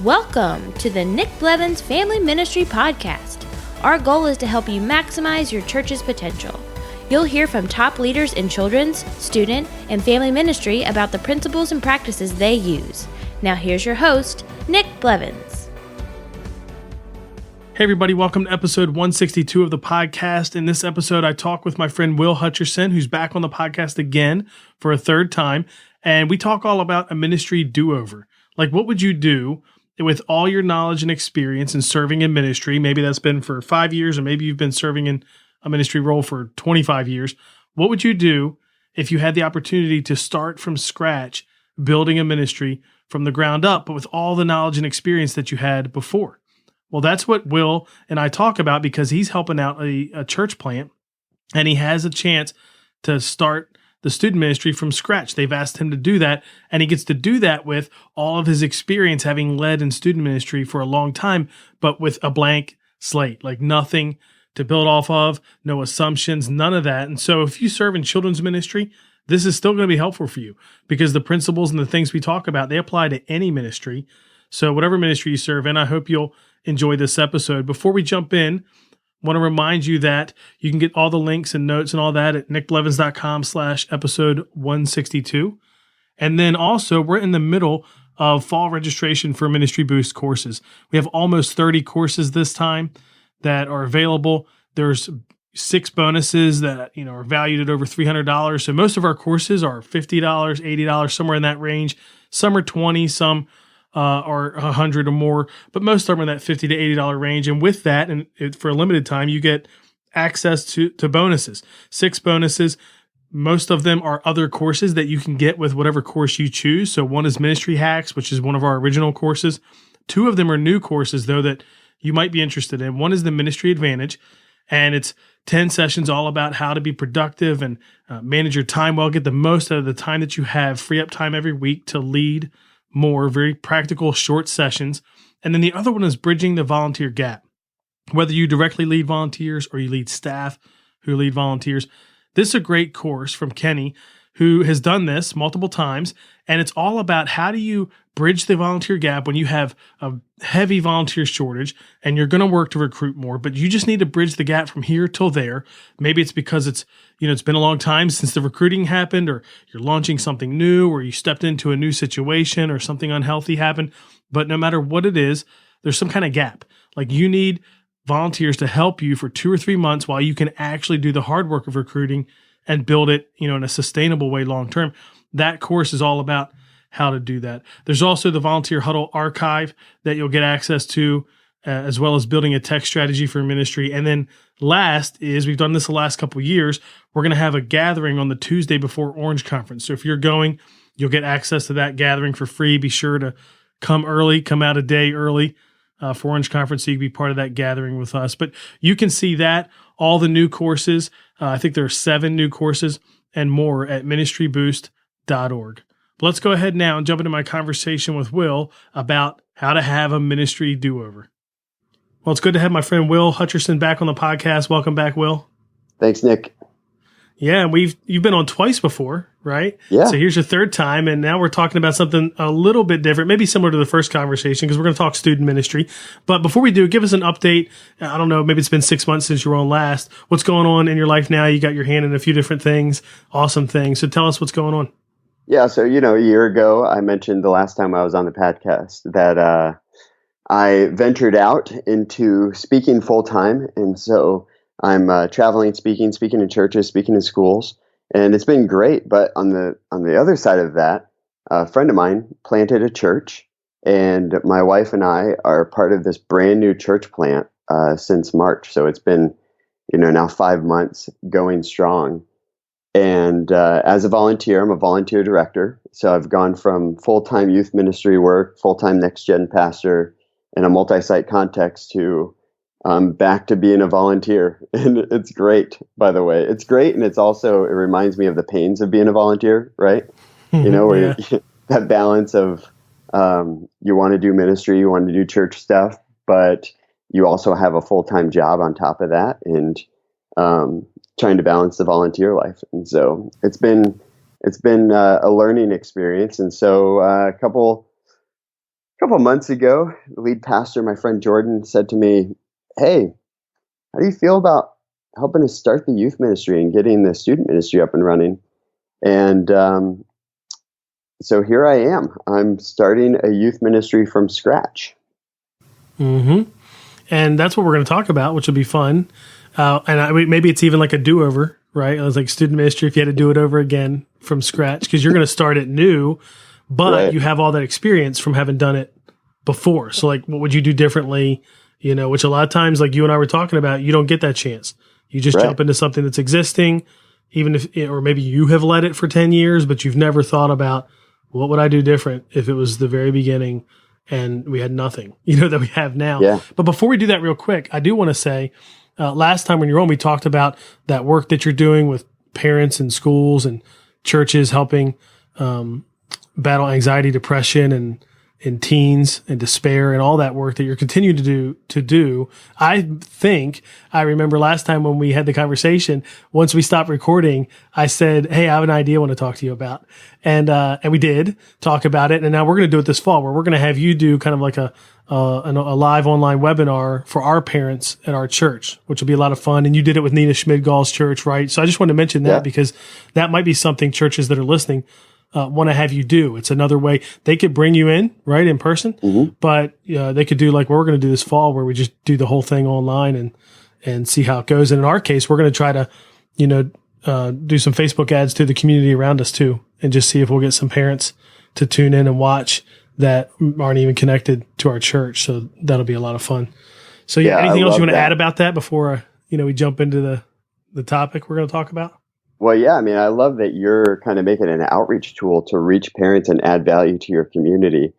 Welcome to the Nick Blevins Family Ministry Podcast. Our goal is to help you maximize your church's potential. You'll hear from top leaders in children's, student, and family ministry about the principles and practices they use. Now here's your host, Nick Blevins. Hey everybody, welcome to episode 162 of the podcast. In this episode, I talk with my friend Will Hutcherson, who's back on the podcast again for a third time, and we talk all about a ministry do-over. Like, what would you do with all your knowledge and experience in serving in ministry? Maybe that's been for 5 years, or maybe you've been serving in a ministry role for 25 years. What would you do if you had the opportunity to start from scratch, building a ministry from the ground up, but with all the knowledge and experience that you had before? Well, that's what Will and I talk about, because he's helping out a church plant, and he has a chance to start the student ministry from scratch. They've asked him to do that, and he gets to do that with all of his experience having led in student ministry for a long time, but with a blank slate, like nothing to build off of, no assumptions, none of that. And so if you serve in children's ministry, this is still going to be helpful for you, because the principles and the things we talk about, they apply to any ministry. So whatever ministry you serve in, I hope you'll enjoy this episode. Before we jump in, I want to remind you that you can get all the links and notes and all that at nickblevins.com/episode 162. And then also, we're in the middle of fall registration for Ministry Boost courses. We have almost 30 courses this time that are available. There's 6 bonuses that are valued at over $300. So most of our courses are $50, $80, somewhere in that range. Some are $20, some or $100 or more, but most of them are in that $50 to $80 range. And with that, and for a limited time, you get access to bonuses, 6 bonuses. Most of them are other courses that you can get with whatever course you choose. So one is Ministry Hacks, which is one of our original courses. 2 of them are new courses, though, that you might be interested in. One is the Ministry Advantage, and it's 10 sessions all about how to be productive and manage your time well, get the most out of the time that you have, free up time every week to lead more, very practical, short sessions. And then the other one is Bridging the Volunteer Gap. Whether you directly lead volunteers or you lead staff who lead volunteers, this is a great course from Kenny, who has done this multiple times. And it's all about how do you bridge the volunteer gap when you have a heavy volunteer shortage and you're going to work to recruit more, but you just need to bridge the gap from here till there. Maybe it's because it's been a long time since the recruiting happened, or you're launching something new, or you stepped into a new situation, or something unhealthy happened. But no matter what it is, there's some kind of gap. Like, you need volunteers to help you for 2 or 3 months while you can actually do the hard work of recruiting and build it, in a sustainable way long term. That course is all about how to do that. There's also the Volunteer Huddle archive that you'll get access to, as well as building a tech strategy for ministry. And then last is, we've done this the last couple of years, we're going to have a gathering on the Tuesday before Orange Conference. So if you're going, you'll get access to that gathering for free. Be sure to come early, come out a day early for Orange Conference, so you can be part of that gathering with us. But you can see that, all the new courses, I think there are 7 new courses and more at ministryboost.org. But let's go ahead now and jump into my conversation with Will about how to have a ministry do-over. Well, it's good to have my friend Will Hutcherson back on the podcast. Welcome back, Will. Thanks, Nick. Yeah, you've been on twice before, right? Yeah. So here's your third time, and now we're talking about something a little bit different, maybe similar to the first conversation, because we're going to talk student ministry. But before we do, give us an update. I don't know, maybe it's been 6 months since you were on last. What's going on in your life now? You got your hand in a few different things, awesome things. So tell us what's going on. Yeah, so, a year ago, I mentioned the last time I was on the podcast that I ventured out into speaking full-time, and so I'm traveling, speaking in churches, speaking in schools, and it's been great. But on the other side of that, a friend of mine planted a church, and my wife and I are part of this brand new church plant since March. So it's been, now 5 months going strong. And as a volunteer, I'm a volunteer director. So I've gone from full-time youth ministry work, full-time next-gen pastor in a multi-site context to back to being a volunteer. And it's great, by the way. It's great. And it reminds me of the pains of being a volunteer, right? Where that balance of you want to do ministry, you want to do church stuff, but you also have a full-time job on top of that, and trying to balance the volunteer life. And so it's been a learning experience. And so a couple couple of months ago, the lead pastor, my friend Jordan, said to me, "Hey, how do you feel about helping us start the youth ministry and getting the student ministry up and running?" And so here I am. I'm starting a youth ministry from scratch. Mm-hmm. And that's what we're going to talk about, which will be fun. Maybe it's even like a do-over, right? It was like student ministry if you had to do it over again from scratch, because you're going to start it new, but Right. you have all that experience from having done it before. So like, what would you do differently? You know, which a lot of times, like you and I were talking about, you don't get that chance. You just Right. jump into something that's existing, even if, or maybe you have led it for 10 years, but you've never thought about what would I do different if it was the very beginning and we had nothing, that we have now. Yeah. But before we do that real quick, I do want to say, last time when you were on, we talked about that work that you're doing with parents and schools and churches helping battle anxiety, depression, and teens and despair and all that work that you're continuing to do. I think I remember last time when we had the conversation, once we stopped recording, I said, "Hey, I have an idea I want to talk to you about." And we did talk about it. And now we're going to do it this fall where we're going to have you do kind of like a live online webinar for our parents at our church, which will be a lot of fun. And you did it with Nina Schmidgall's church, right? So I just wanted to mention that because that might be something churches that are listening want to have you do. It's another way they could bring you in, right, in person, but they could do like what we're going to do this fall, where we just do the whole thing online and see how it goes. And in our case, we're going to try to, do some Facebook ads to the community around us too, and just see if we'll get some parents to tune in and watch that aren't even connected to our church. So that'll be a lot of fun. So anything else you want to add about that before we jump into the topic we're going to talk about? Well, yeah, I mean, I love that you're kind of making an outreach tool to reach parents and add value to your community.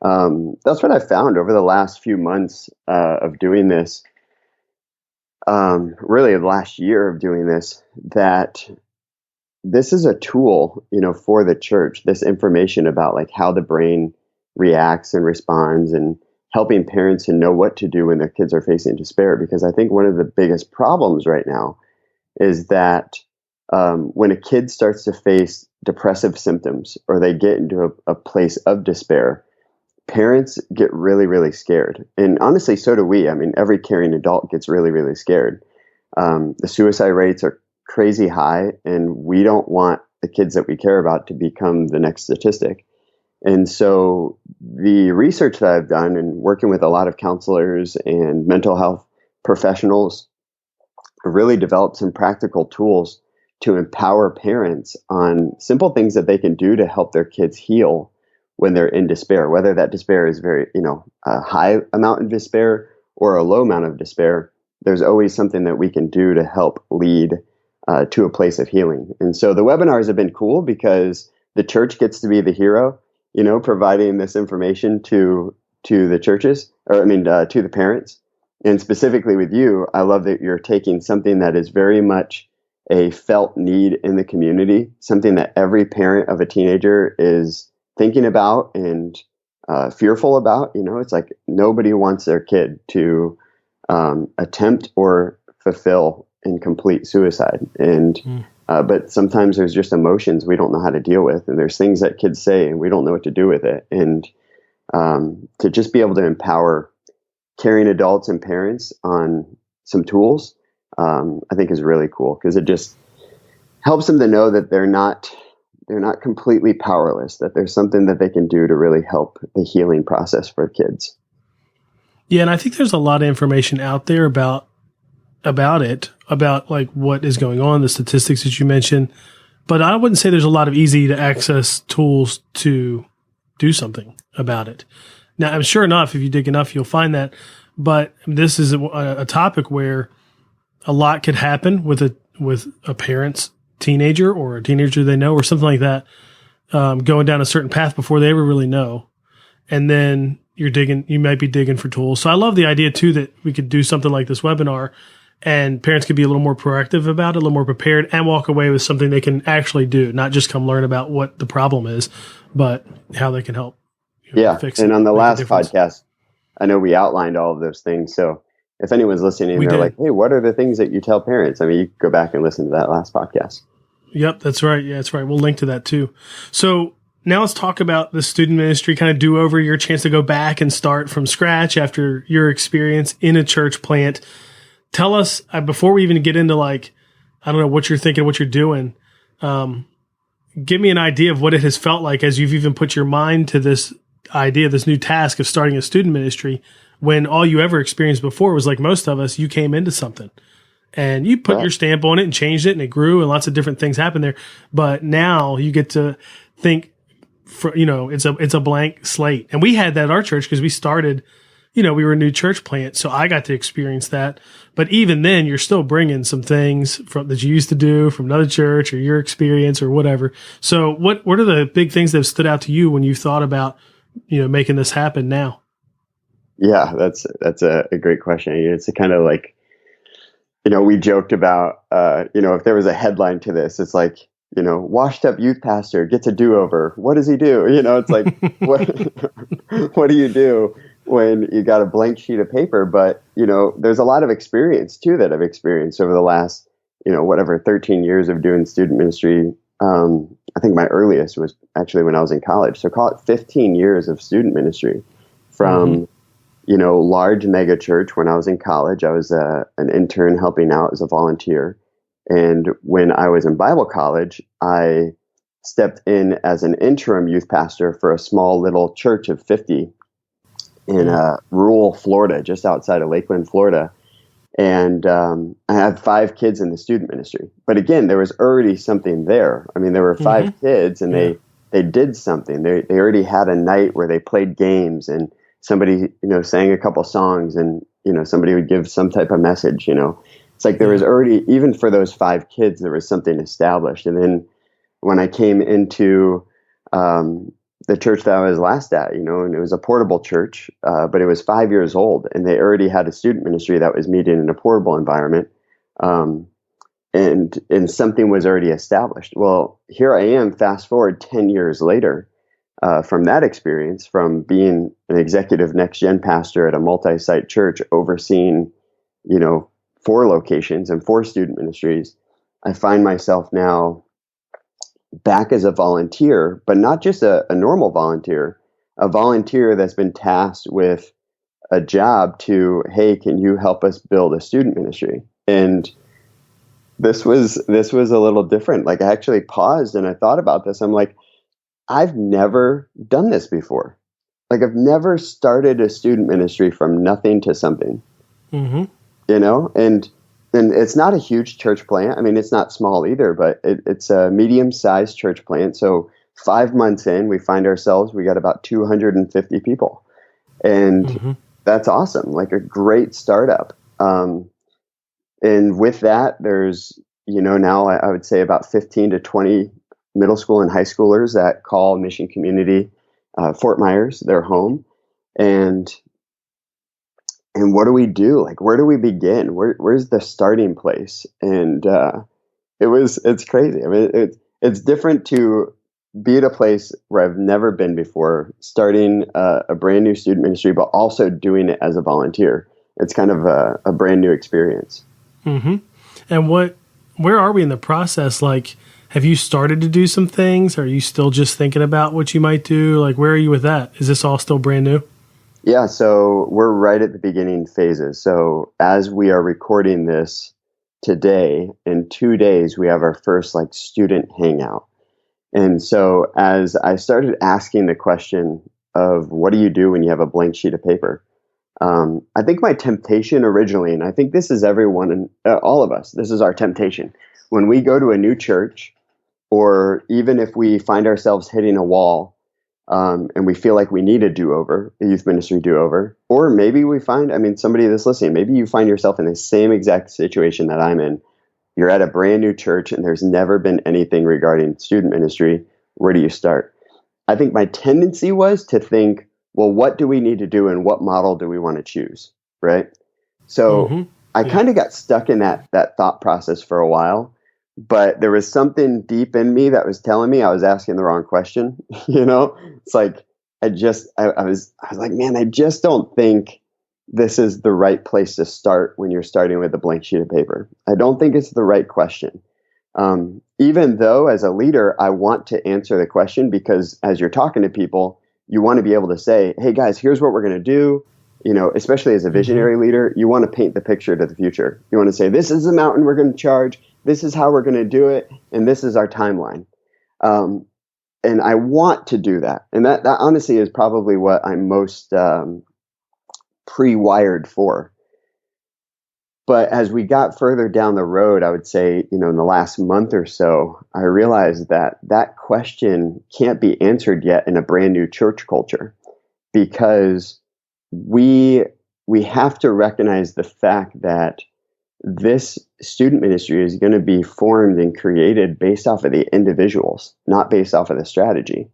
That's what I found over the last few months of doing this, really the last year of doing this, that this is a tool, for the church, this information about like how the brain reacts and responds, and helping parents to know what to do when their kids are facing despair. Because I think one of the biggest problems right now is that when a kid starts to face depressive symptoms or they get into a place of despair, parents get really, really scared. And honestly, so do we. I mean, every caring adult gets really, really scared. The suicide rates are crazy high, and we don't want the kids that we care about to become the next statistic. And so the research that I've done and working with a lot of counselors and mental health professionals really developed some practical tools to empower parents on simple things that they can do to help their kids heal when they're in despair, whether that despair is very, a high amount of despair or a low amount of despair. There's always something that we can do to help lead to a place of healing. And so the webinars have been cool because the church gets to be the hero, providing this information to the churches, to the parents. And specifically with you, I love that you're taking something that is very much a felt need in the community, something that every parent of a teenager is thinking about and fearful about. It's like nobody wants their kid to attempt or fulfill and complete suicide. And but sometimes there's just emotions we don't know how to deal with, and there's things that kids say and we don't know what to do with it. And to just be able to empower caring adults and parents on some tools, I think is really cool, because it just helps them to know that they're not completely powerless, that there's something that they can do to really help the healing process for kids. Yeah, and I think there's a lot of information out there about like what is going on, the statistics that you mentioned, but I wouldn't say there's a lot of easy to access tools to do something about it. Now, I'm sure enough, if you dig enough, you'll find that, but this is a topic where a lot could happen with a parent's teenager or a teenager they know or something like that, going down a certain path before they ever really know. And then you might be digging for tools. So I love the idea too, that we could do something like this webinar and parents could be a little more proactive about it, a little more prepared, and walk away with something they can actually do, not just come learn about what the problem is, but how they can help. Fix it. And on the last podcast, I know we outlined all of those things. So if anyone's listening and they're like, hey, what are the things that you tell parents? I mean, you can go back and listen to that last podcast. Yep, that's right. Yeah, that's right. We'll link to that too. So now let's talk about the student ministry, kind of do over, your chance to go back and start from scratch after your experience in a church plant. Tell us, before we even get into like, I don't know what you're thinking, what you're doing, give me an idea of what it has felt like as you've even put your mind to this idea, this new task of starting a student ministry, when all you ever experienced before was, like most of us, you came into something and you put your stamp on it and changed it and it grew and lots of different things happened there. But now you get to think, it's a blank slate. And we had that at our church because we started, we were a new church plant. So I got to experience that. But even then, you're still bringing some things that you used to do from another church or your experience or whatever. So what are the big things that have stood out to you when you thought about, making this happen now? Yeah, that's a great question. It's kind of like, we joked about, if there was a headline to this, it's like, washed up youth pastor gets a do-over. What does he do? It's like, what do you do when you got a blank sheet of paper? But, there's a lot of experience too that I've experienced over the last, 13 years of doing student ministry. I think my earliest was actually when I was in college. So call it 15 years of student ministry from, large mega church. When I was in college, I was an intern helping out as a volunteer. And when I was in Bible college, I stepped in as an interim youth pastor for a small little church of 50 in rural Florida, just outside of Lakeland, Florida. And I had 5 kids in the student ministry. But again, there was already something there. I mean, there were 5 kids and they did something. They already had a night where they played games and somebody, sang a couple songs and, somebody would give some type of message, It's like there was already, even for those 5 kids, there was something established. And then when I came into the church that I was last at, and it was a portable church, but it was 5 years old, and they already had a student ministry that was meeting in a portable environment, and something was already established. Well, here I am, fast forward 10 years later, from that experience, from being an executive next-gen pastor at a multi-site church overseeing, 4 locations and 4 student ministries, I find myself now back as a volunteer, but not just a normal volunteer, a volunteer that's been tasked with a job to, hey, can you help us build a student ministry? And this was a little different. Like, I actually paused and I thought about this. I'm like, I've never done this before. Like, I've never started a student ministry from nothing to something, and it's not a huge church plant. I mean, it's not small either, but it's a medium-sized church plant. So 5 months in, we find ourselves, we got about 250 people. And that's awesome, like a great startup. And with that, there's, now I would say about 15 to 20 middle school and high schoolers that call Mission Community Fort Myers their home. And what do we do? Like, where do we begin? Where's the starting place? And it's crazy. I mean, it's different to be at a place where I've never been before, starting a brand new student ministry, but also doing it as a volunteer. It's kind of a brand new experience. And where are we in the process? Like, have you started to do some things? Are you still just thinking about what you might do? Like, where are you with that? Is this all still brand new? Yeah, so we're right at the beginning phases. So as we are recording this today, in 2 days, we have our first student hangout. And so as I started asking the question of what do you do when you have a blank sheet of paper? I think my temptation originally, and I think this is everyone and all of us, this is our temptation. When we go to a new church, or even if we find ourselves hitting a wall, and we feel like we need a do-over, a youth ministry do-over, or maybe we find, somebody that's listening, maybe you find yourself in the same exact situation that I'm in. You're at a brand new church and there's never been anything regarding student ministry. Where do you start? I think my tendency was to think, well, what do we need to do and what model do we want to choose, right? So I kind of got stuck in that thought process for a while, but there was something deep in me that was telling me I was asking the wrong question. It's like, I was like, man, I just don't think this is the right place to start when you're starting with a blank sheet of paper. I don't think it's the right question. Even though as a leader, I want to answer the question, because as you're talking to people, you want to be able to say, hey guys, here's what we're going to do. Especially as a visionary leader, you want to paint the picture to the future. You want to say, this is the mountain we're going to charge. This is how we're going to do it. And this is our timeline. And I want to do that. And that honestly is probably what I'm most pre-wired for. But as we got further down the road, I would say, in the last month or so, I realized that question can't be answered yet in a brand new church culture, because we have to recognize the fact that this student ministry is going to be formed and created based off of the individuals, not based off of the strategy.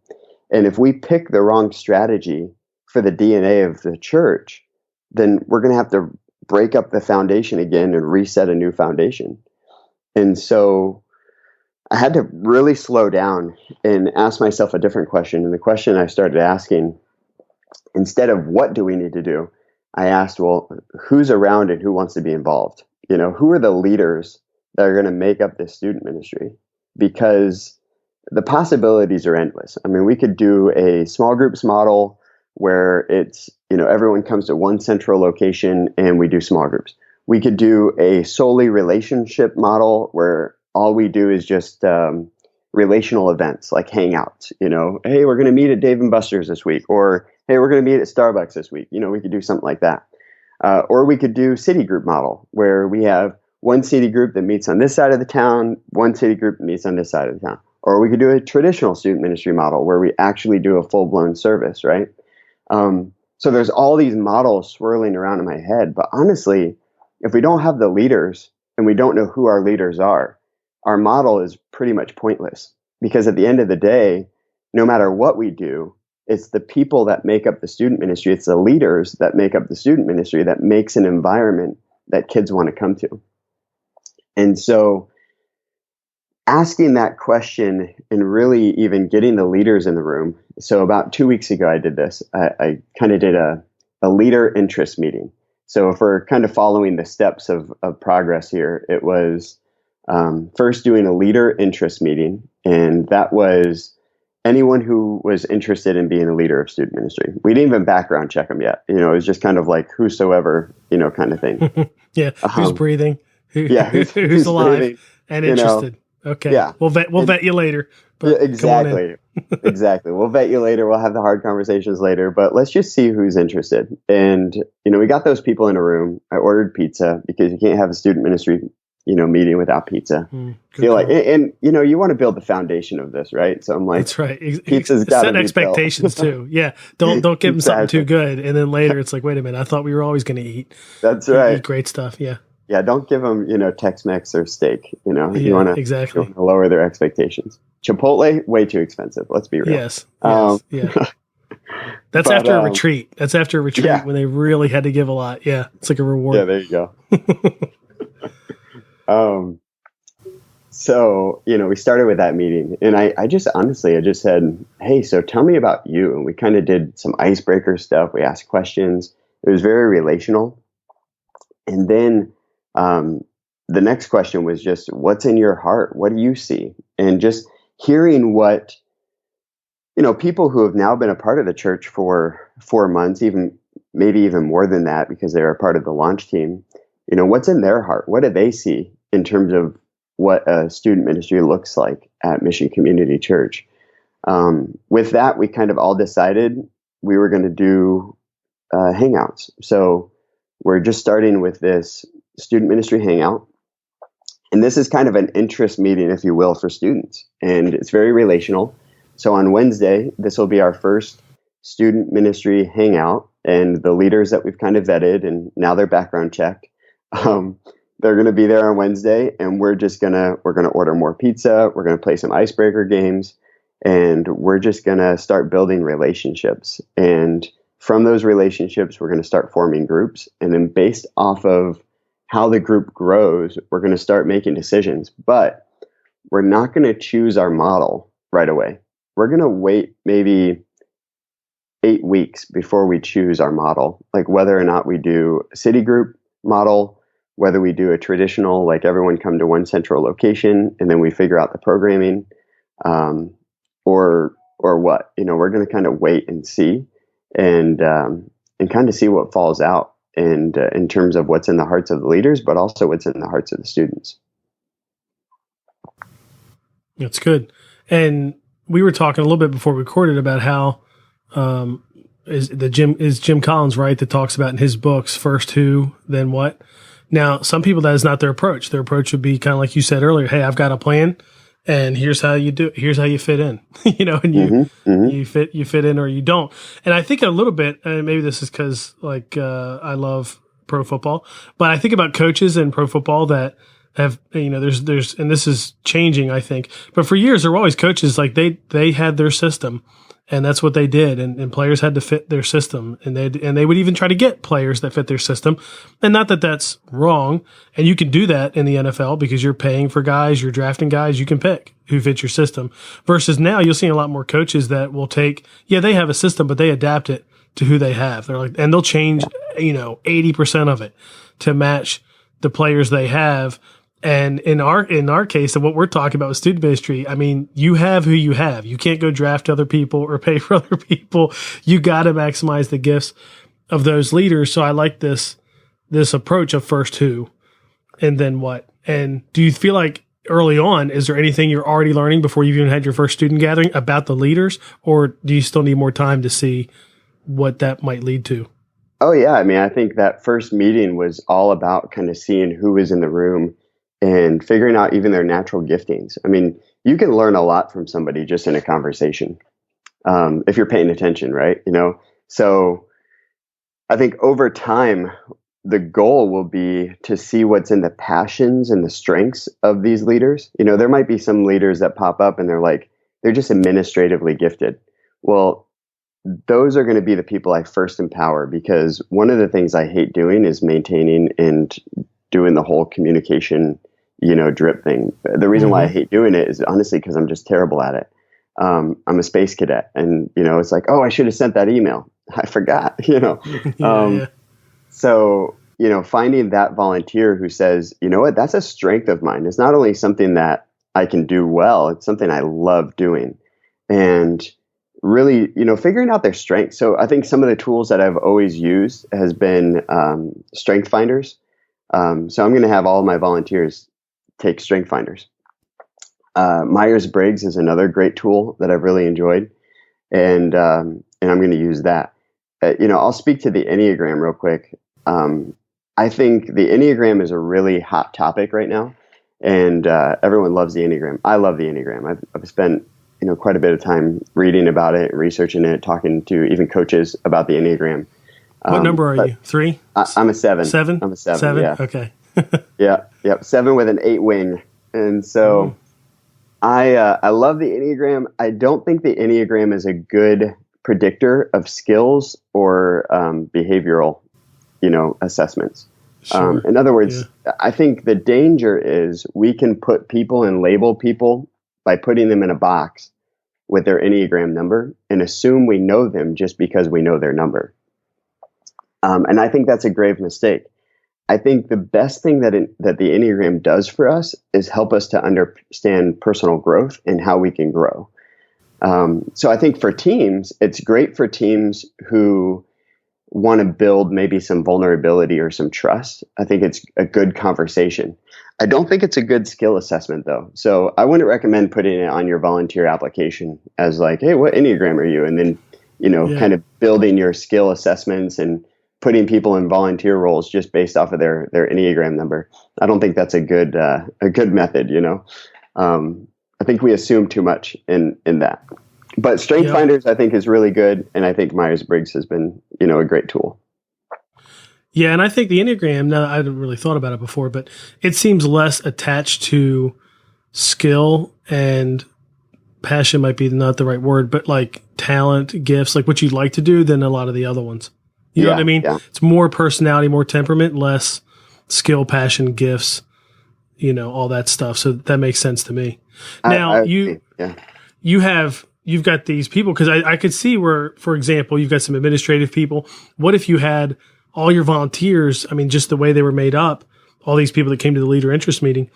And if we pick the wrong strategy for the DNA of the church, then we're going to have to break up the foundation again and reset a new foundation. And so I had to really slow down and ask myself a different question. And the question I started asking, instead of what do we need to do, I asked, well, who's around and who wants to be involved? Who are the leaders that are going to make up this student ministry? Because the possibilities are endless. I mean, we could do a small groups model where it's, everyone comes to one central location and we do small groups. We could do a solely relationship model where all we do is just relational events like hangouts. Hey, we're going to meet at Dave & Buster's this week, or hey, we're going to meet at Starbucks this week. We could do something like that. Or we could do city group model where we have one city group that meets on this side of the town, one city group that meets on this side of the town. Or we could do a traditional student ministry model where we actually do a full-blown service, right? So there's all these models swirling around in my head. But honestly, if we don't have the leaders and we don't know who our leaders are, our model is pretty much pointless. Because at the end of the day, no matter what we do, it's the people that make up the student ministry. It's the leaders that make up the student ministry that makes an environment that kids want to come to. And so asking that question and really even getting the leaders in the room. So about 2 weeks ago, I did this. I kind of did a leader interest meeting. So if we're kind of following the steps of progress here, it was first doing a leader interest meeting. And that was anyone who was interested in being a leader of student ministry. We didn't even background check them yet. It was just kind of like whosoever, kind of thing. Yeah. Who's breathing? Who's alive breathing, and interested. Okay. Yeah. We'll vet you later. But exactly. Exactly. We'll vet you later. We'll have the hard conversations later, but let's just see who's interested. And, we got those people in a room. I ordered pizza because you can't have a student ministry, meeting without pizza. Feel like, and you want to build the foundation of this, right? So I'm like, that's right. Pizza's got set expectations too. Yeah. Don't give them something too good. And then later it's like, wait a minute, I thought we were always going to eat. That's right. Eat great stuff. Yeah. Yeah, don't give them, Tex-Mex or steak. You want to lower their expectations. Chipotle, way too expensive. Let's be real. Yes. Yeah. That's after a retreat. That's after a retreat when they really had to give a lot. Yeah, it's like a reward. Yeah, there you go. So we started with that meeting, and I just said, hey, so tell me about you. And we kind of did some icebreaker stuff. We asked questions. It was very relational. And then the next question was just, what's in your heart? What do you see? And just hearing what, people who have now been a part of the church for 4 months, maybe even more than that, because they're a part of the launch team, what's in their heart? What do they see in terms of what a student ministry looks like at Mission Community Church? With that, we kind of all decided we were going to do hangouts. So we're just starting with this student ministry hangout. And this is kind of an interest meeting, if you will, for students. And it's very relational. So on Wednesday, this will be our first student ministry hangout. And the leaders that we've kind of vetted, and now they're background checked, they're going to be there on Wednesday. And we're going to order more pizza. We're going to play some icebreaker games. And we're just going to start building relationships. And from those relationships, we're going to start forming groups. And then based off of how the group grows, we're going to start making decisions. But we're not going to choose our model right away. We're going to wait maybe 8 weeks before we choose our model, like whether or not we do a city group model, whether we do a traditional, like everyone come to one central location and then we figure out the programming, or what, we're going to kind of wait and see, and kind of see what falls out, and in terms of what's in the hearts of the leaders, but also what's in the hearts of the students. That's good. And we were talking a little bit before we recorded about how is Jim Collins, right, that talks about in his books, first who, then what. Now, some people, that is not their approach. Their approach would be kind of like you said earlier. Hey, I've got a plan, and here's how you do it. Here's how you fit in, and you fit in or you don't. And I think a little bit, and maybe this is because I love pro football, but I think about coaches in pro football that have, there's, and this is changing, I think, but for years there were always coaches, like they had their system, and that's what they did. And players had to fit their system, and they would even try to get players that fit their system. And not that that's wrong. And you can do that in the NFL because you're paying for guys, you're drafting guys, you can pick who fits your system. Versus now you'll see a lot more coaches that will take, they have a system, but they adapt it to who they have. They're like, and they'll change, 80% of it to match the players they have. And in our case, of what we're talking about with student ministry, I mean, you have who you have. You can't go draft other people or pay for other people. You got to maximize the gifts of those leaders. So I like this approach of first who, and then what. And do you feel like early on, is there anything you're already learning before you even had your first student gathering about the leaders, or do you still need more time to see what that might lead to? Oh yeah, I mean, I think that first meeting was all about kind of seeing who was in the room and figuring out even their natural giftings. I mean, you can learn a lot from somebody just in a conversation, if you're paying attention, right? So I think over time, the goal will be to see what's in the passions and the strengths of these leaders. There might be some leaders that pop up and they're just administratively gifted. Well, those are going to be the people I first empower, because one of the things I hate doing is maintaining and doing the whole communication, drip thing. The reason why I hate doing it is honestly because I'm just terrible at it. I'm a space cadet, and it's like, oh, I should have sent that email. I forgot. So finding that volunteer who says, you know what, that's a strength of mine. It's not only something that I can do well, it's something I love doing, and really, figuring out their strengths. So I think some of the tools that I've always used has been strength finders. So I'm going to have all of my volunteers take strength finders. Myers-Briggs is another great tool that I've really enjoyed, and I'm going to use that. I'll speak to the Enneagram real quick. I think the Enneagram is a really hot topic right now, and everyone loves the Enneagram. I love the Enneagram. I've spent quite a bit of time reading about it, researching it, talking to even coaches about the Enneagram. What number are you? 3? I'm a 7. 7? I'm a 7. 7? Yeah. Okay. Yep. 7 with an 8 wing. And so I love the Enneagram. I don't think the Enneagram is a good predictor of skills or behavioral, assessments. Sure. In other words, I think the danger is we can put people and label people by putting them in a box with their Enneagram number and assume we know them just because we know their number. And I think that's a grave mistake. I think the best thing that the Enneagram does for us is help us to understand personal growth and how we can grow. So I think for teams, it's great for teams who want to build maybe some vulnerability or some trust. I think it's a good conversation. I don't think it's a good skill assessment, though. So I wouldn't recommend putting it on your volunteer application as like, hey, what Enneagram are you? And then, kind of building your skill assessments and putting people in volunteer roles just based off of their Enneagram number. I don't think that's a good method, I think we assume too much in that. But Strength Finders, I think, is really good. And I think Myers-Briggs has been, a great tool. Yeah, and I think the Enneagram, now I hadn't really thought about it before, but it seems less attached to skill, and passion might be not the right word, but like talent, gifts, like what you'd like to do, than a lot of the other ones. You know what I mean? Yeah. It's more personality, more temperament, less skill, passion, gifts, all that stuff. So that makes sense to me. Now, you've got these people, because I could see where, for example, you've got some administrative people. What if you had all your volunteers, I mean, just the way they were made up, all these people that came to the leader interest meeting,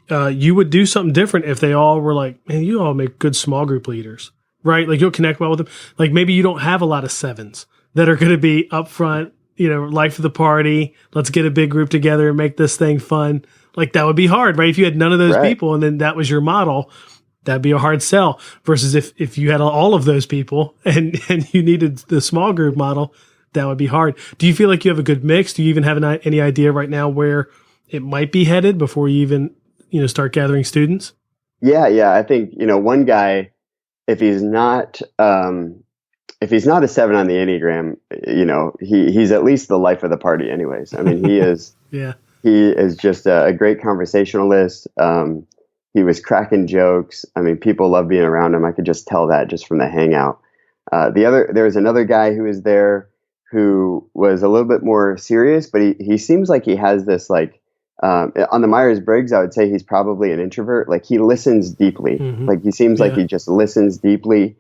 you would do something different if they all were like, man, you all make good small group leaders, right? Like you'll connect well with them. Like maybe you don't have a lot of sevens that are going to be up front, life of the party. Let's get a big group together and make this thing fun. Like that would be hard, right? If you had none of those people and then that was your model, that'd be a hard sell versus if you had all of those people and you needed the small group model, that would be hard. Do you feel like you have a good mix? Do you even have any idea right now where it might be headed before you even, start gathering students? Yeah. I think, one guy, if he's not a 7 on the Enneagram, he's at least the life of the party anyways. I mean, he is, he is just a great conversationalist. He was cracking jokes. I mean, people love being around him. I could just tell that just from the hangout. There was another guy who was there who was a little bit more serious, but he seems like he has this on the Myers-Briggs, I would say he's probably an introvert. Like he listens deeply. Mm-hmm. Like he seems like he just listens deeply.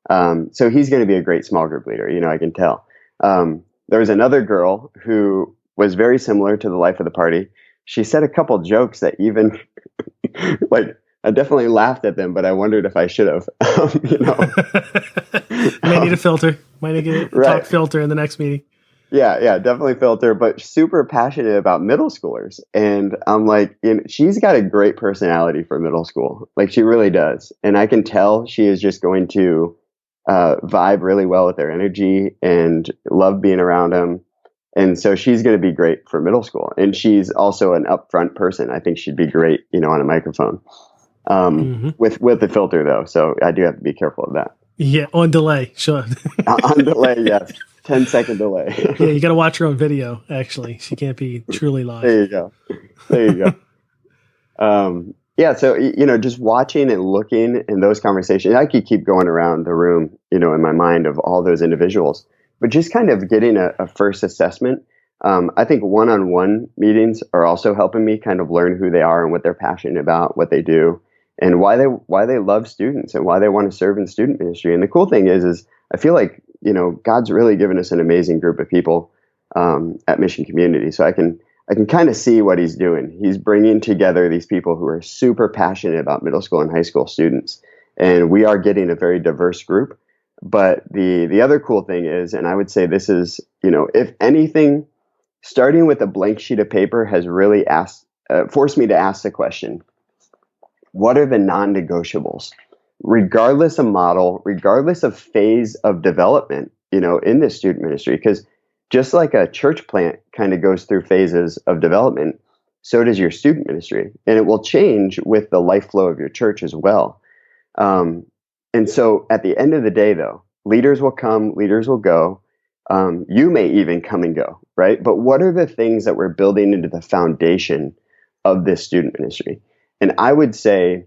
So he's going to be a great small group leader. I can tell. There was another girl who was very similar to the life of the party. She said a couple jokes that even I definitely laughed at them, but I wondered if I should have. May need a filter. Might need a talk filter in the next meeting. Yeah, definitely filter, but super passionate about middle schoolers. And I'm like, she's got a great personality for middle school. Like she really does. And I can tell she is just going to vibe really well with their energy and love being around them. And so she's going to be great for middle school. And she's also an upfront person. I think she'd be great, on a microphone with the filter though. So I do have to be careful of that. Yeah. On delay. Sure. On delay. Yes. 10-second delay. Yeah. You got to watch her on video. Actually, she can't be truly live. There you go. Yeah. So, just watching and looking in those conversations, I could keep going around the room, in my mind of all those individuals, but just kind of getting a first assessment. I think one-on-one meetings are also helping me kind of learn who they are and what they're passionate about, what they do, and why they love students and why they want to serve in student ministry. And the cool thing is I feel like, God's really given us an amazing group of people at Mission Community. So I can kind of see what he's doing. He's bringing together these people who are super passionate about middle school and high school students. And we are getting a very diverse group. But the other cool thing is, and I would say this is, if anything, starting with a blank sheet of paper has really forced me to ask the question, what are the non-negotiables? Regardless of model, regardless of phase of development, in this student ministry, because just like a church plant kind of goes through phases of development, so does your student ministry. And it will change with the life flow of your church as well. And so at the end of the day, though, leaders will come, leaders will go. You may even come and go, right? But what are the things that we're building into the foundation of this student ministry? And I would say,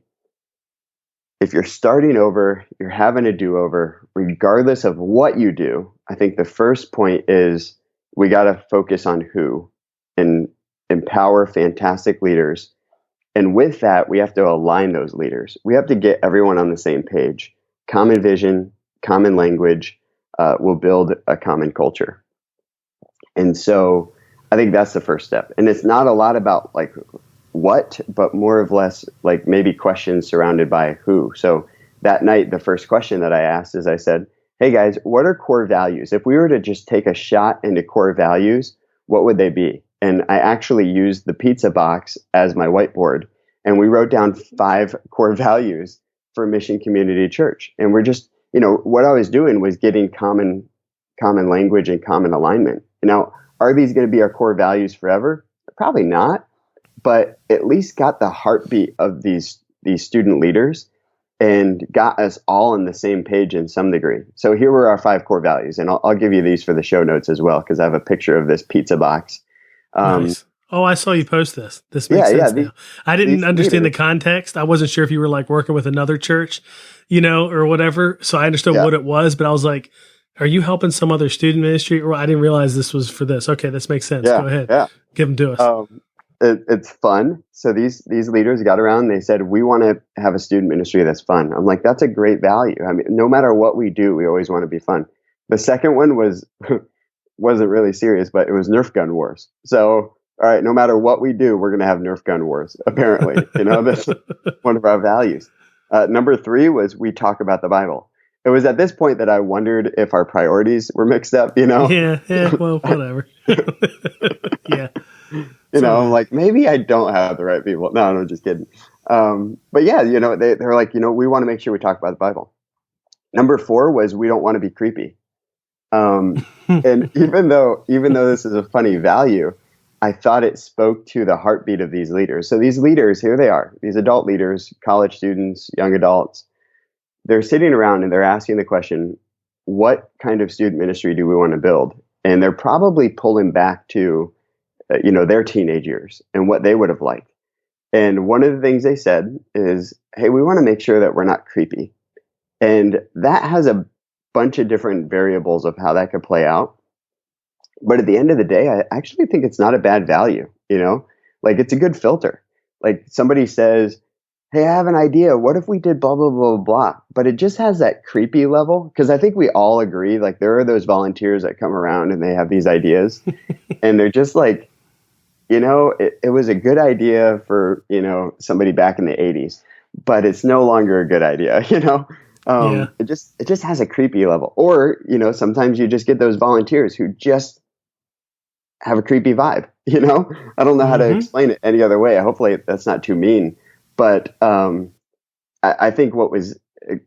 if you're starting over, you're having a do-over, regardless of what you do, I think the first point is we got to focus on who and empower fantastic leaders. And with that, we have to align those leaders. We have to get everyone on the same page. Common vision, common language will build a common culture. And so I think that's the first step. And it's not a lot about what, but more or less maybe questions surrounded by who. So that night, the first question that I asked is I said, hey guys, what are core values? If we were to just take a shot into core values, what would they be? And I actually used the pizza box as my whiteboard. And we wrote down 5 core values for Mission Community Church. And we're just, what I was doing was getting common language and common alignment. Now, are these going to be our core values forever? Probably not. But at least got the heartbeat of these student leaders and got us all on the same page in some degree. So here were our 5 core values, and I'll give you these for the show notes as well, because I have a picture of this pizza box. Nice. Oh, I saw you post this. This makes sense now. I didn't understand the context. I wasn't sure if you were working with another church, or whatever. So I understood what it was, but I was like, are you helping some other student ministry? Or I didn't realize this was for this. Okay, this makes sense. Go ahead. Yeah. Give them to us. It's fun. So these leaders got around and they said, we want to have a student ministry that's fun. I'm like, that's a great value. I mean, no matter what we do, we always want to be fun. The second one wasn't really serious, but it was Nerf gun wars. So all right, no matter what we do, we're going to have Nerf gun wars. Apparently, that's one of our values. Number 3 was we talk about the Bible. It was at this point that I wondered if our priorities were mixed up. Yeah, well, whatever. Yeah. I'm like, maybe I don't have the right people. No, I'm just kidding. But yeah, they're like, we want to make sure we talk about the Bible. Number 4 was we don't want to be creepy. And even though this is a funny value, I thought it spoke to the heartbeat of these leaders. So these leaders, here they are, these adult leaders, college students, young adults, they're sitting around and they're asking the question, what kind of student ministry do we want to build? And they're probably pulling back to, their teenage years and what they would have liked. And one of the things they said is, hey, we want to make sure that we're not creepy. And that has a bunch of different variables of how that could play out. But at the end of the day, I actually think it's not a bad value, like it's a good filter. Like somebody says, hey, I have an idea. What if we did blah, blah, blah, blah? But it just has that creepy level. Because I think we all agree, like there are those volunteers that come around and they have these ideas and they're just like, it was a good idea for, somebody back in the 80s, but it's no longer a good idea, Yeah. It just has a creepy level. Or, sometimes you just get those volunteers who just have a creepy vibe, I don't know how to explain it any other way. Hopefully that's not too mean. But I think what was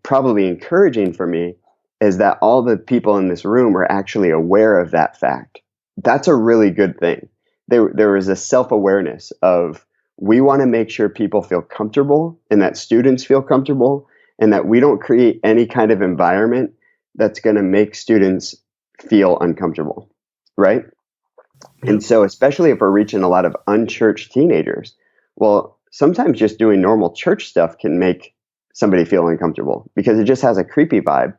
probably encouraging for me is that all the people in this room were actually aware of that fact. That's a really good thing. There was a self-awareness of we want to make sure people feel comfortable and that students feel comfortable and that we don't create any kind of environment that's going to make students feel uncomfortable, right? Yep. And so especially if we're reaching a lot of unchurched teenagers, well, sometimes just doing normal church stuff can make somebody feel uncomfortable because it just has a creepy vibe.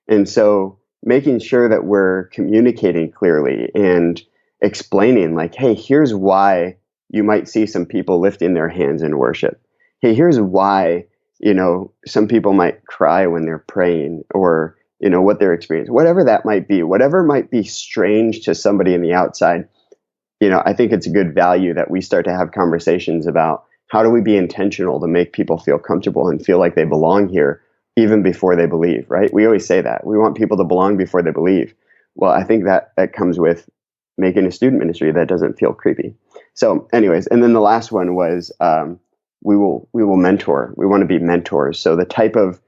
And so making sure that we're communicating clearly and explaining like, hey, here's why you might see some people lifting their hands in worship. Hey, here's why, some people might cry when they're praying or, what their experience, whatever that might be, whatever might be strange to somebody in the outside. I think it's a good value that we start to have conversations about how do we be intentional to make people feel comfortable and feel like they belong here even before they believe, right? We always say that. We want people to belong before they believe. Well, I think that comes with making a student ministry that doesn't feel creepy. So anyways, and then the last one was we will mentor. We want to be mentors. So the type of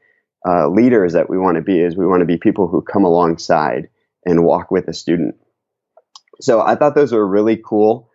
leaders that we want to be is we want to be people who come alongside and walk with a student. So I thought those were really cool,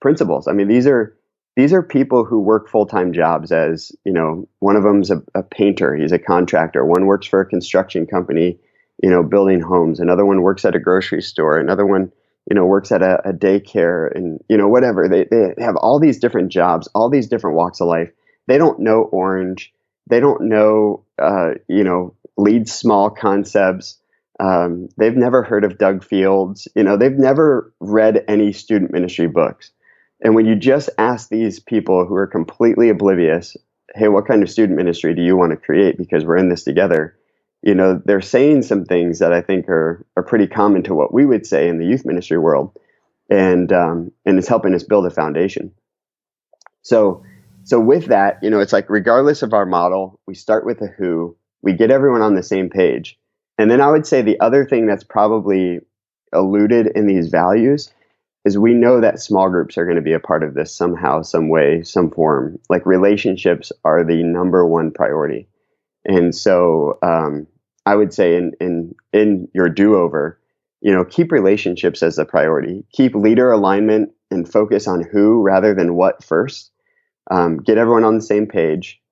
principles. I mean, these are people who work full-time jobs as, one of them's a painter. He's a contractor. One works for a construction company, building homes. Another one works at a grocery store. Another one, works at a daycare and, whatever. They have all these different jobs, all these different walks of life. They don't know Orange. They don't know, lead small concepts. They've never heard of Doug Fields. They've never read any student ministry books. And when you just ask these people who are completely oblivious, hey, what kind of student ministry do you want to create? Because we're in this together. They're saying some things that I think are pretty common to what we would say in the youth ministry world. And it's helping us build a foundation. So with that, it's like regardless of our model, we start with the who, we get everyone on the same page. And then I would say the other thing that's probably alluded in these values is we know that small groups are going to be a part of this somehow, some way, some form. Like relationships are the number one priority. And so I would say in your do-over, keep relationships as a priority. Keep leader alignment and focus on who rather than what first. Get everyone on the same page.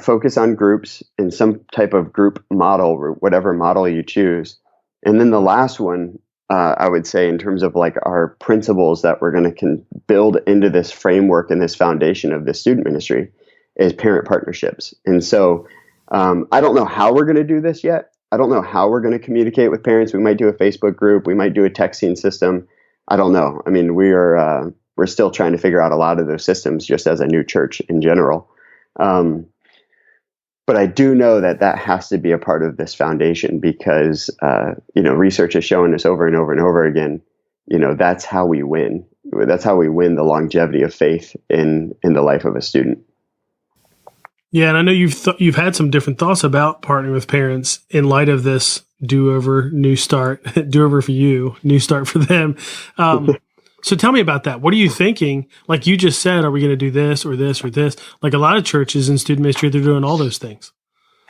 Focus on groups and some type of group model, or whatever model you choose. And then the last one, I would say in terms of like our principles that we're going to build into this framework and this foundation of this student ministry is parent partnerships. And so I don't know how we're going to do this yet. I don't know how we're going to communicate with parents. We might do a Facebook group. We might do a texting system. I don't know. I mean, we're still trying to figure out a lot of those systems just as a new church in general. But I do know that has to be a part of this foundation because, research has shown us over and over and over again, that's how we win. That's how we win the longevity of faith in the life of a student. Yeah, and I know you've had some different thoughts about partnering with parents in light of this do-over, new start, do-over for you, new start for them. So tell me about that. What are you thinking? Like you just said, are we going to do this or this or this? Like a lot of churches in student ministry, they're doing all those things.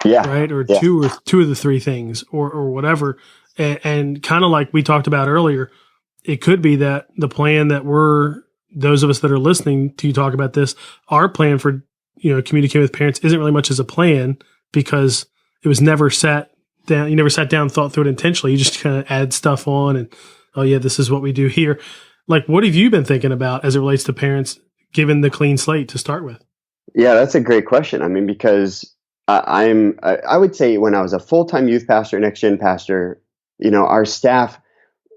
Yeah. Right. Or yeah. two of the three things or whatever. And kind of like we talked about earlier, it could be that the plan that those of us that are listening to you talk about this, our plan for, communicating with parents isn't really much as a plan because it was never sat down. You never sat down and thought through it intentionally. You just kind of add stuff on and, oh yeah, this is what we do here. Like, what have you been thinking about as it relates to parents, given the clean slate to start with? Yeah, that's a great question. I mean, because I would say when I was a full-time youth pastor, next gen pastor, our staff,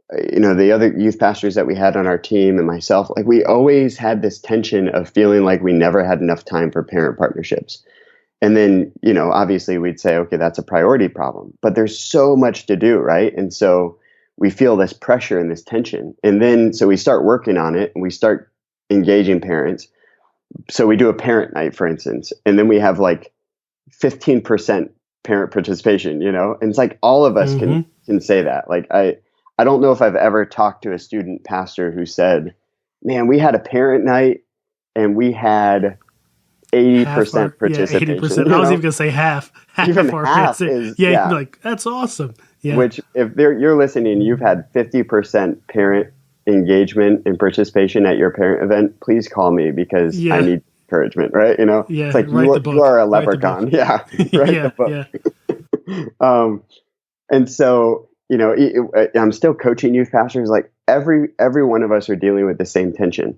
the other youth pastors that we had on our team and myself, like we always had this tension of feeling like we never had enough time for parent partnerships. And then, obviously we'd say, okay, that's a priority problem, but there's so much to do, right? And so we feel this pressure and this tension. And then, so we start working on it and we start engaging parents. So we do a parent night, for instance, and then we have like 15% parent participation, and it's like all of us can say that. Like, I don't know if I've ever talked to a student pastor who said, man, we had a parent night and we had 80% participation. Yeah, 80%. I was even going to say half. Even of our half parents. is, yeah. Like, that's awesome. Yeah. Which, if you're listening, you've had 50% parent engagement and participation at your parent event, please call me because I need encouragement, right? Yeah, it's like you are a leprechaun. Yeah. Write the book. Yeah. And so, I'm still coaching youth pastors. Like every one of us are dealing with the same tension.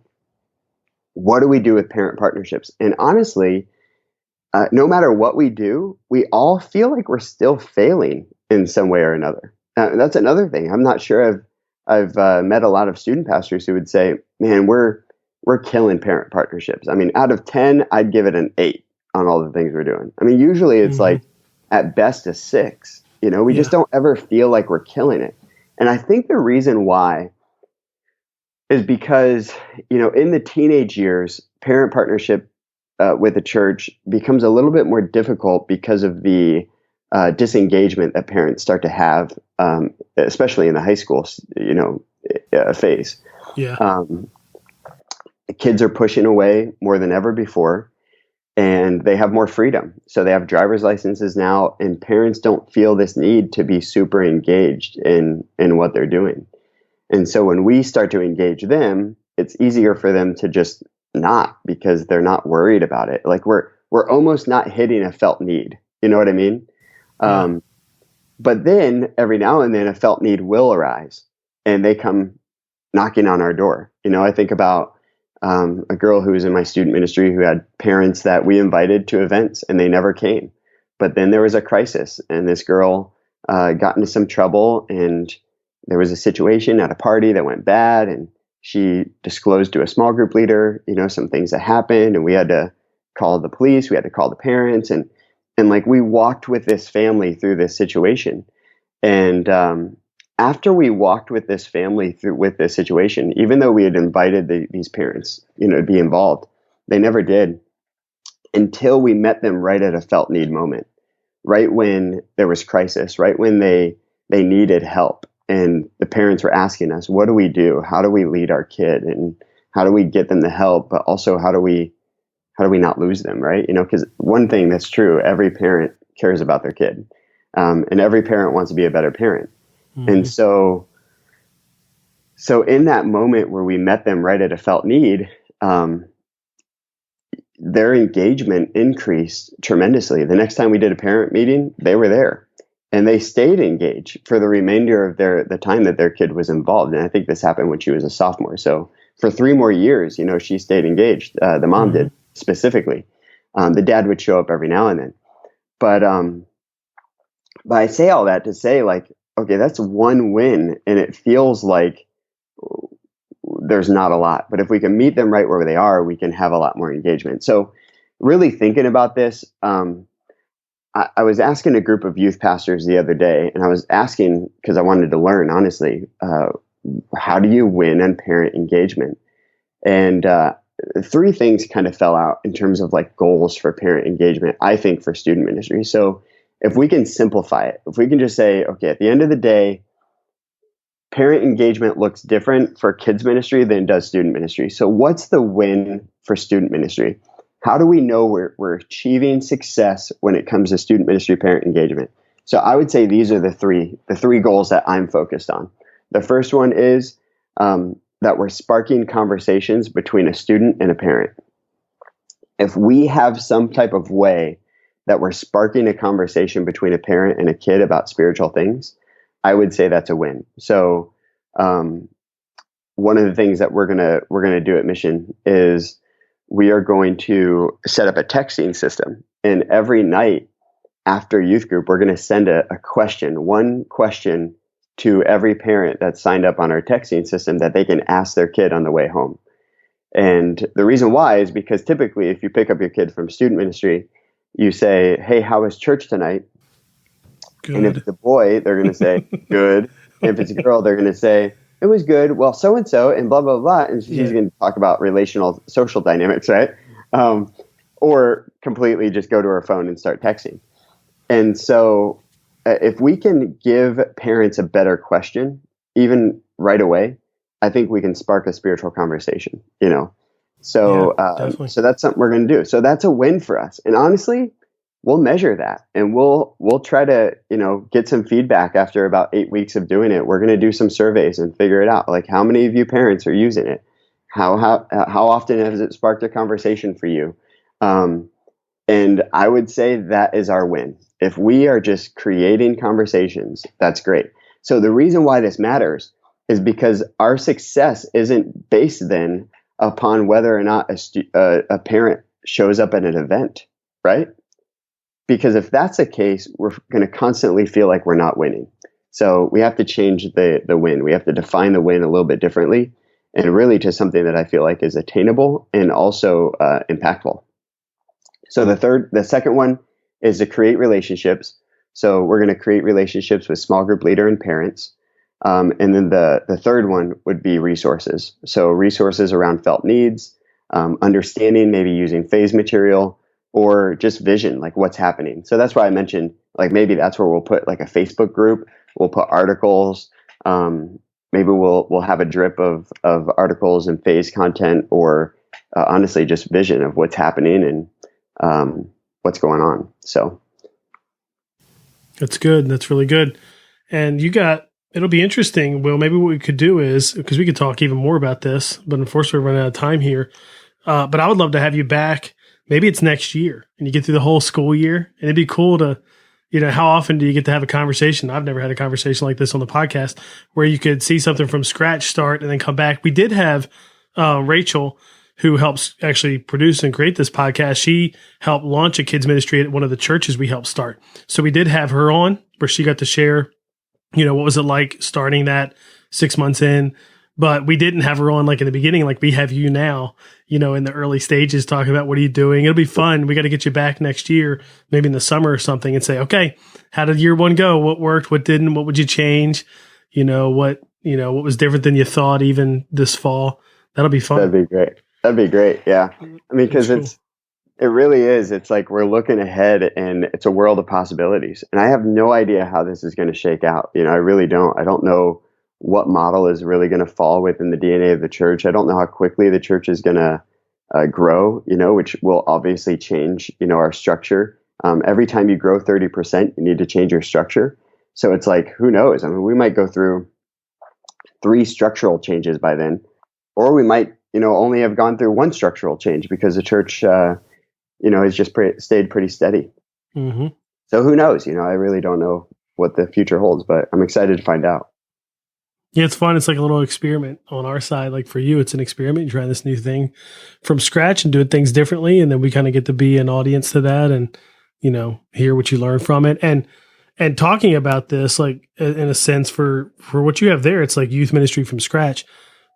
What do we do with parent partnerships? And honestly, no matter what we do, we all feel like we're still failing in some way or another. That's another thing. I'm not sure I've met a lot of student pastors who would say, man, we're killing parent partnerships. I mean, out of 10, I'd give it an 8 on all the things we're doing. I mean, usually it's like at best a 6. We just don't ever feel like we're killing it. And I think the reason why is because, in the teenage years, parent partnership with the church becomes a little bit more difficult because of the disengagement that parents start to have, especially in the high school, phase. Yeah. The kids are pushing away more than ever before, and they have more freedom. So they have driver's licenses now, and parents don't feel this need to be super engaged in what they're doing. And so when we start to engage them, it's easier for them to just not, because they're not worried about it. Like we're almost not hitting a felt need. You know what I mean? Yeah. But then every now and then a felt need will arise and they come knocking on our door. I think about a girl who was in my student ministry who had parents that we invited to events and they never came. But then there was a crisis and this girl got into some trouble, and there was a situation at a party that went bad, and she disclosed to a small group leader, some things that happened, and we had to call the police, we had to call the parents, and like we walked with this family through this situation. And after we walked with this family through with this situation, even though we had invited these parents, to be involved, they never did until we met them right at a felt need moment, right when there was crisis, right when they needed help. And the parents were asking us, what do we do? How do we lead our kid? And how do we get them the help? But also, how do we not lose them, right? Because one thing that's true, every parent cares about their kid. And every parent wants to be a better parent. And so in that moment where we met them right at a felt need, their engagement increased tremendously. The next time we did a parent meeting, they were there. And they stayed engaged for the remainder of the time that their kid was involved. And I think this happened when she was a sophomore. So for 3 more years, she stayed engaged. The mom did specifically. The dad would show up every now and then. But I say all that to say, like, okay, that's one win. And it feels like there's not a lot. But if we can meet them right where they are, we can have a lot more engagement. So really thinking about this, I was asking a group of youth pastors the other day, and I was asking because I wanted to learn, honestly, how do you win on parent engagement? And three things kind of fell out in terms of like goals for parent engagement, I think, for student ministry. So if we can simplify it, if we can just say, okay, at the end of the day, parent engagement looks different for kids ministry than it does student ministry. So what's the win for student ministry? How do we know we're achieving success when it comes to student ministry parent engagement? So I would say these are the three goals that I'm focused on. The first one is that we're sparking conversations between a student and a parent. If we have some type of way that we're sparking a conversation between a parent and a kid about spiritual things, I would say that's a win. So one of the things that we're gonna do at Mission is we are going to set up a texting system, and every night after youth group, we're going to send one question to every parent that's signed up on our texting system that they can ask their kid on the way home. And the reason why is because typically if you pick up your kid from student ministry, you say, hey, how was church tonight? Good. And if it's a boy, they're going to say, good. And if it's a girl, they're going to say, it was good. Well, so-and-so and blah, blah, blah. And she's going to talk about relational social dynamics, right? Or completely just go to her phone and start texting. And so if we can give parents a better question, even right away, I think we can spark a spiritual conversation, So, so that's something we're going to do. So that's a win for us. And honestly, we'll measure that, and we'll try to, get some feedback after about 8 weeks of doing it. We're going to do some surveys and figure it out. Like, how many of you parents are using it? How often has it sparked a conversation for you? And I would say that is our win. If we are just creating conversations, that's great. So the reason why this matters is because our success isn't based then upon whether or not a parent shows up at an event, right? Because if that's the case, we're going to constantly feel like we're not winning. So we have to change the win. We have to define the win a little bit differently, and really to something that I feel like is attainable and also impactful. So the second one is to create relationships. So we're going to create relationships with small group leader and parents. And then the third one would be resources. So resources around felt needs, understanding, maybe using phase material, or just vision, like what's happening. So that's why I mentioned, like, maybe that's where we'll put like a Facebook group. We'll put articles. Maybe we'll have a drip of articles and phase content, or honestly, just vision of what's happening and what's going on. So that's good. That's really good. And it'll be interesting. Well, maybe what we could do is, because we could talk even more about this, but unfortunately we're running out of time here. But I would love to have you back. Maybe it's next year and you get through the whole school year, and it'd be cool to, how often do you get to have a conversation? I've never had a conversation like this on the podcast where you could see something from scratch start and then come back. We did have Rachel, who helps actually produce and create this podcast. She helped launch a kids ministry at one of the churches we helped start. So we did have her on where she got to share, what was it like starting that 6 months in. But we didn't have her on like in the beginning, like we have you now, in the early stages talking about what are you doing. It'll be fun. We got to get you back next year, maybe in the summer or something, and say, okay, how did year one go? What worked? What didn't? What would you change? What was different than you thought even this fall? That'll be fun. That'd be great. Yeah. I mean, because it really is. It's like we're looking ahead and it's a world of possibilities. And I have no idea how this is going to shake out. I really don't. I don't know what model is really going to fall within the DNA of the church. I don't know how quickly the church is going to grow, which will obviously change, our structure. Every time you grow 30%, you need to change your structure. So it's like, who knows? I mean, we might go through 3 structural changes by then, or we might, only have gone through 1 structural change because the church, has just stayed pretty steady. Mm-hmm. So who knows? I really don't know what the future holds, but I'm excited to find out. Yeah, it's fun. It's like a little experiment on our side. Like for you, it's an experiment. You're trying this new thing from scratch and doing things differently. And then we kind of get to be an audience to that and, hear what you learn from it. And talking about this, like in a sense for what you have there, it's like youth ministry from scratch.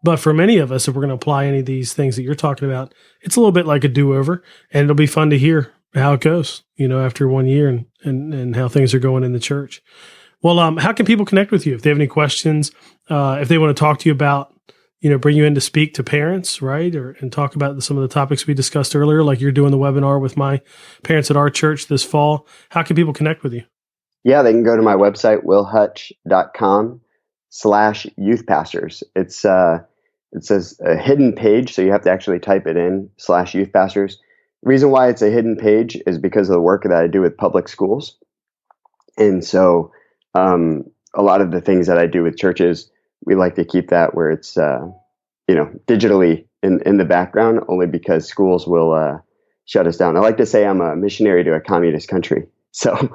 But for many of us, if we're going to apply any of these things that you're talking about, it's a little bit like a do-over, and it'll be fun to hear how it goes, after 1 year and how things are going in the church. Well, how can people connect with you if they have any questions? If they want to talk to you about, bring you in to speak to parents, right? And talk about some of the topics we discussed earlier, like you're doing the webinar with my parents at our church this fall. How can people connect with you? Yeah, they can go to my website, willhutch.com/youthpastors. It says a hidden page, so you have to actually type it in, /youthpastors. The reason why it's a hidden page is because of the work that I do with public schools. And so a lot of the things that I do with churches, we like to keep that where it's, digitally in the background, only because schools will shut us down. I like to say I'm a missionary to a communist country. So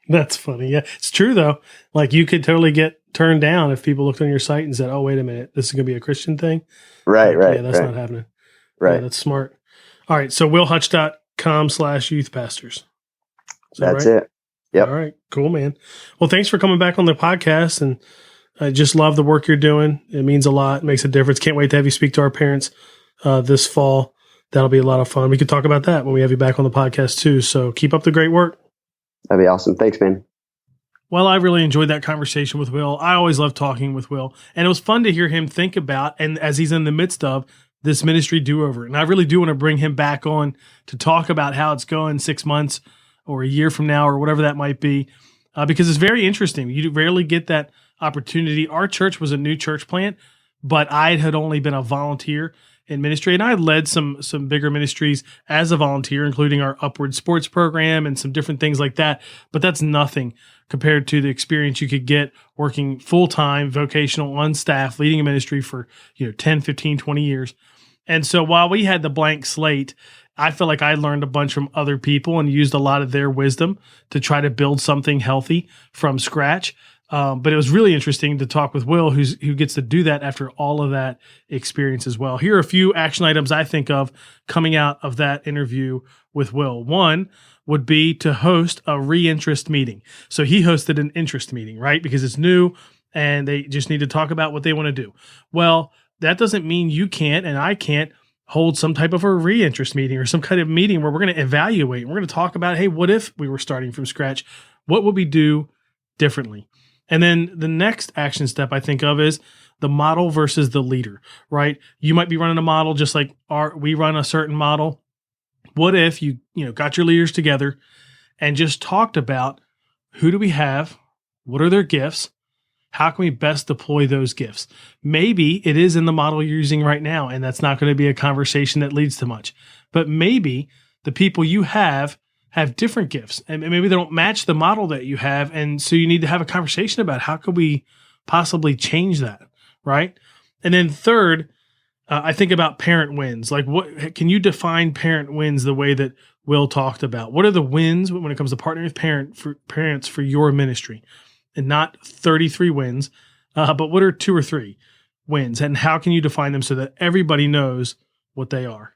that's funny. Yeah, it's true though. Like you could totally get turned down if people looked on your site and said, "Oh, wait a minute, this is going to be a Christian thing." Right. Yeah, that's not happening. Right. Yeah, that's smart. All right. So willhutch.com/youthpastors. That's right? it. Yep. All right. Cool, man. Well, thanks for coming back on the podcast. And I just love the work you're doing. It means a lot. It makes a difference. Can't wait to have you speak to our parents this fall. That'll be a lot of fun. We could talk about that when we have you back on the podcast too. So keep up the great work. That'd be awesome. Thanks, man. Well, I really enjoyed that conversation with Will. I always love talking with Will. And it was fun to hear him think about, and as he's in the midst of, this ministry do-over. And I really do want to bring him back on to talk about how it's going 6 months or a year from now or whatever that might be, because it's very interesting. You rarely get that opportunity. Our church was a new church plant, but I had only been a volunteer in ministry, and I led some bigger ministries as a volunteer, including our Upward Sports program and some different things like that. But that's nothing compared to the experience you could get working full-time, vocational, on staff, leading a ministry for 10, 15, 20 years. And so while we had the blank slate, I feel like I learned a bunch from other people and used a lot of their wisdom to try to build something healthy from scratch. But it was really interesting to talk with Will, who gets to do that after all of that experience as well. Here are a few action items I think of coming out of that interview with Will. One would be to host a re-interest meeting. So he hosted an interest meeting, right? Because it's new and they just need to talk about what they want to do. Well, that doesn't mean you can't and I can't hold some type of a re-interest meeting or some kind of meeting where we're going to evaluate. We're going to talk about, hey, what if we were starting from scratch? What would we do differently? And then the next action step I think of is the model versus the leader, right? You might be running a model just like we run a certain model. What if you got your leaders together and just talked about who do we have? What are their gifts? How can we best deploy those gifts? Maybe it is in the model you're using right now, and that's not going to be a conversation that leads to much. But maybe the people you have different gifts, and maybe they don't match the model that you have, and so you need to have a conversation about how could we possibly change that, right? And then third, I think about parent wins. Like, what can you define parent wins the way that Will talked about? What are the wins when it comes to partnering with parents for your ministry? And not 33 wins, but what are 2 or 3 wins? And how can you define them so that everybody knows what they are?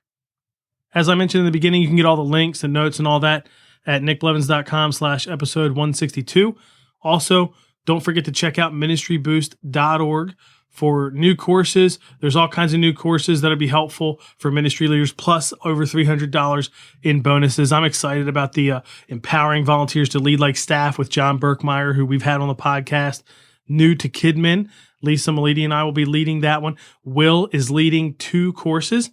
As I mentioned in the beginning, you can get all the links and notes and all that at nickblevins.com/episode 162. Also, don't forget to check out ministryboost.org for new courses. There's all kinds of new courses that'll be helpful for ministry leaders, plus over $300 in bonuses. I'm excited about the Empowering Volunteers to Lead Like Staff with John Berkmeyer, who we've had on the podcast. New to Kidmin, Lisa Malidi and I will be leading that one. Will is leading 2 courses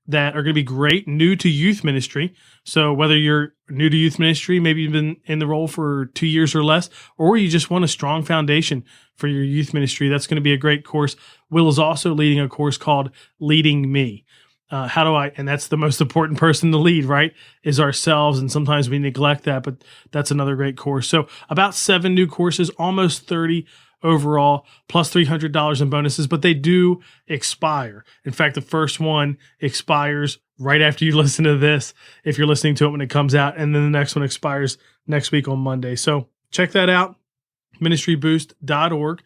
that are going to be great, new to youth ministry. So whether you're new to youth ministry, maybe you've been in the role for 2 years or less, or you just want a strong foundation for your youth ministry, that's going to be a great course. Will is also leading a course called Leading Me. And that's the most important person to lead, right? Is ourselves. And sometimes we neglect that, but that's another great course. So about 7 new courses, almost 30 overall, plus $300 in bonuses, but they do expire. In fact, the first one expires right after you listen to this, if you're listening to it when it comes out, and then the next one expires next week on Monday. So check that out, ministryboost.org.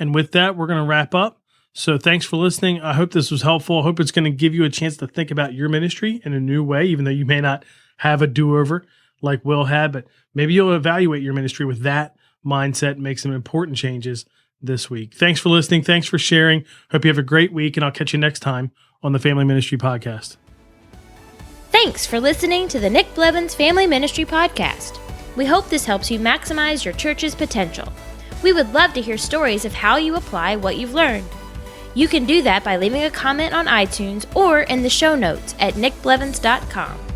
And with that, we're going to wrap up. So thanks for listening. I hope this was helpful. I hope it's going to give you a chance to think about your ministry in a new way, even though you may not have a do-over like Will had, but maybe you'll evaluate your ministry with that mindset, make some important changes this week. Thanks for listening. Thanks for sharing. Hope you have a great week, and I'll catch you next time on the Family Ministry Podcast. Thanks for listening to the Nick Blevins Family Ministry Podcast. We hope this helps you maximize your church's potential. We would love to hear stories of how you apply what you've learned. You can do that by leaving a comment on iTunes or in the show notes at nickblevins.com.